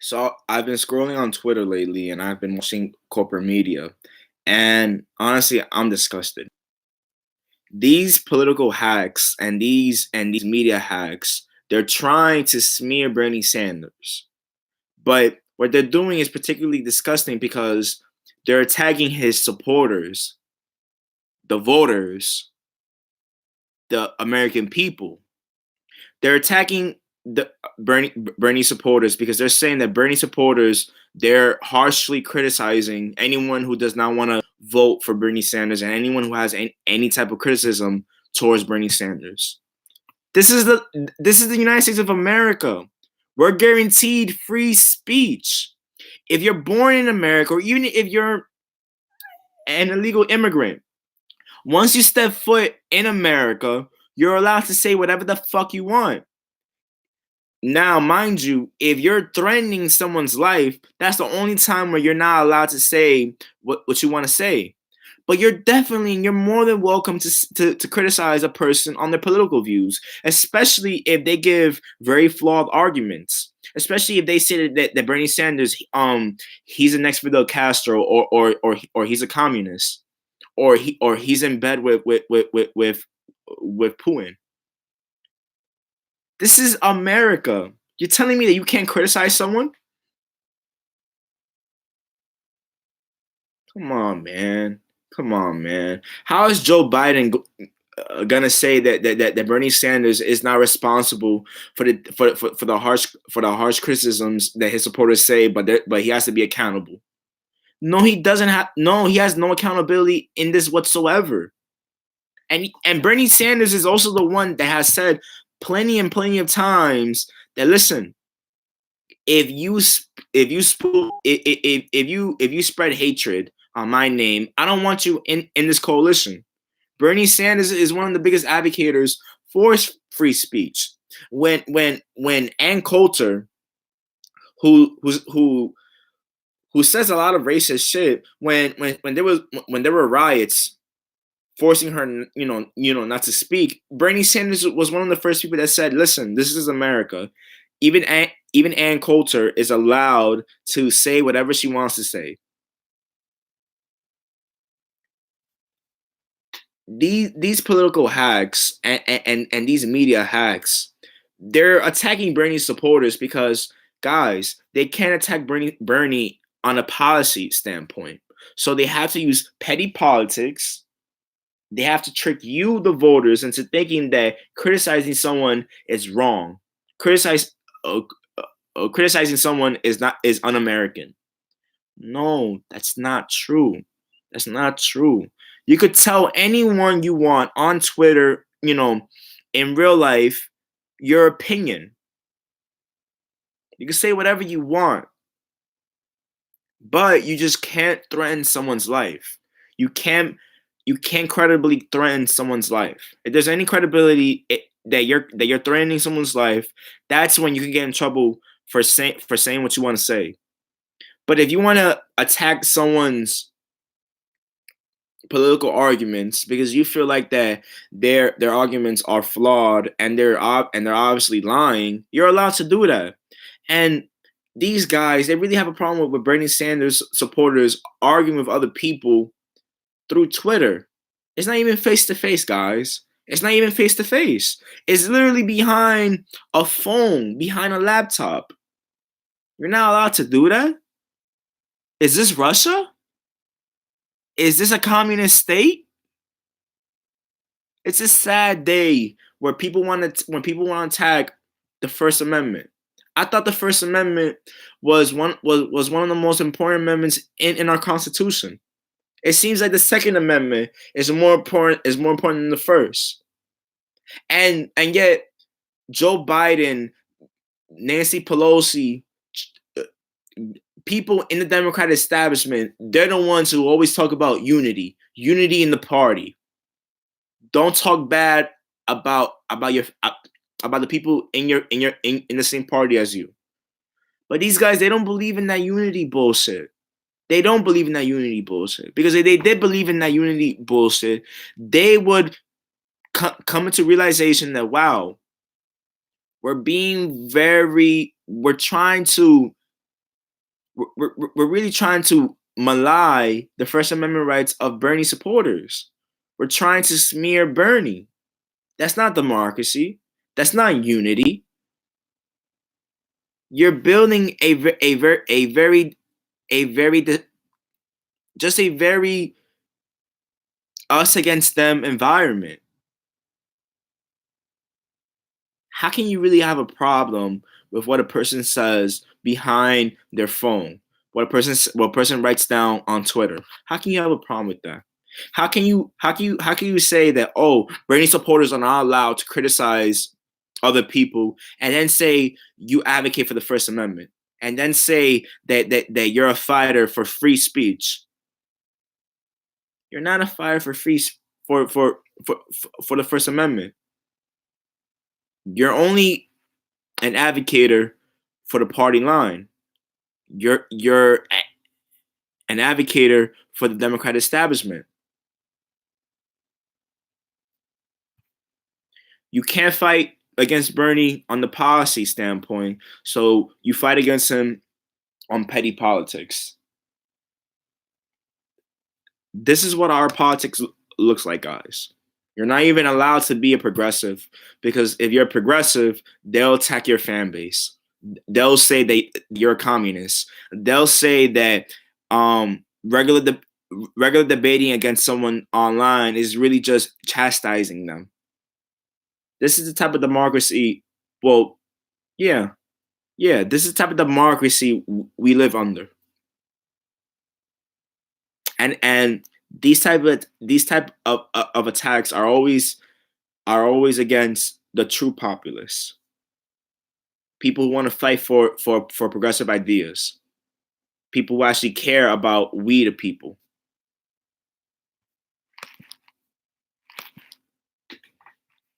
So I've been scrolling on Twitter lately and I've been watching corporate media. And honestly, I'm disgusted. These political hacks and these media hacks, they're trying to smear Bernie Sanders. But what they're doing is particularly disgusting because they're attacking his supporters, the voters, the American people. They're attacking the Bernie supporters because they're saying that Bernie supporters, they're harshly criticizing anyone who does not want to vote for Bernie Sanders and anyone who has any type of criticism towards Bernie Sanders. This is the United States of America. We're guaranteed free speech. If you're born in America, or even if you're an illegal immigrant, once you step foot in America, you're allowed to say whatever the fuck you want. Now, mind you, if you're threatening someone's life, that's the only time where you're not allowed to say what you want to say. But you're more than welcome to criticize a person on their political views, especially if they give very flawed arguments. Especially if they say that Bernie Sanders, he's the next Fidel Castro, or he's a communist, or he's in bed with Putin. This is America. You're telling me that you can't criticize someone? Come on, man. Come on, man. How is Joe Biden gonna say that Bernie Sanders is not responsible for the harsh criticisms that his supporters say, but he has to be accountable? No, he doesn't have. No, he has no accountability in this whatsoever. And Bernie Sanders is also the one that has said plenty and plenty of times that, listen, if you if you spread hatred on my name, I don't want you in this coalition. Bernie Sanders is one of the biggest advocates for free speech. When Ann Coulter, who who's, who says a lot of racist shit, when there were riots forcing her, not to speak, Bernie Sanders was one of the first people that said, "Listen, this is America. Even Ann Coulter is allowed to say whatever she wants to say." These political hacks and these media hacks, they're attacking Bernie supporters because, guys, they can't attack Bernie on a policy standpoint. So they have to use petty politics. They have to trick you, the voters, into thinking that criticizing someone is wrong. Criticize uh, Criticizing someone is un-American. No, that's not true. That's not true. You could tell anyone you want on Twitter, in real life, your opinion. You can say whatever you want, but you just can't threaten someone's life. You can't credibly threaten someone's life. If there's any credibility that you're threatening someone's life, that's when you can get in trouble for saying what you want to say. But if you want to attack someone's political arguments because you feel like that their arguments are flawed and they're obviously lying, you're allowed to do that. And these guys, they really have a problem with Bernie Sanders supporters arguing with other people through Twitter. It's not even face to face, guys. It's not even face to face. It's literally behind a phone, behind a laptop. You're not allowed to do that? Is this Russia? Is this a communist state? It's a sad day where when people want to attack the First Amendment. I thought the First Amendment was one of the most important amendments in our Constitution. It seems like the Second Amendment is more important than the first. And yet Joe Biden, Nancy Pelosi, people in the Democratic establishment, they're the ones who always talk about unity in the party. Don't talk bad about the people in the same party as you. But these guys, they don't believe in that unity bullshit. They don't believe in that unity bullshit, because if they did believe in that unity bullshit, they would come into realization that, wow, we're trying to We're really trying to malign the First Amendment rights of Bernie supporters. We're trying to smear Bernie. That's not democracy. That's not unity. You're building just a very us against them environment. How can you really have a problem with what a person says behind their phone? What a person writes down on Twitter? How can you have a problem with that? How can you say that, oh, Bernie supporters are not allowed to criticize other people, and then say you advocate for the First Amendment, and then say that you're a fighter for free speech? You're not a fighter for for the First Amendment. You're only an advocator for the party line. You're an advocator for the Democrat establishment. You can't fight against Bernie on the policy standpoint, so you fight against him on petty politics. This is what our politics looks like, guys. You're not even allowed to be a progressive, because if you're a progressive, they'll attack your fan base. They'll say that you're a communist. They'll say that regular debating against someone online is really just chastising them. This is the type of democracy. Well, yeah, yeah. This is the type of democracy we live under, and these type of attacks are always against the true populace. People who want to fight for progressive ideas. People who actually care about we the people.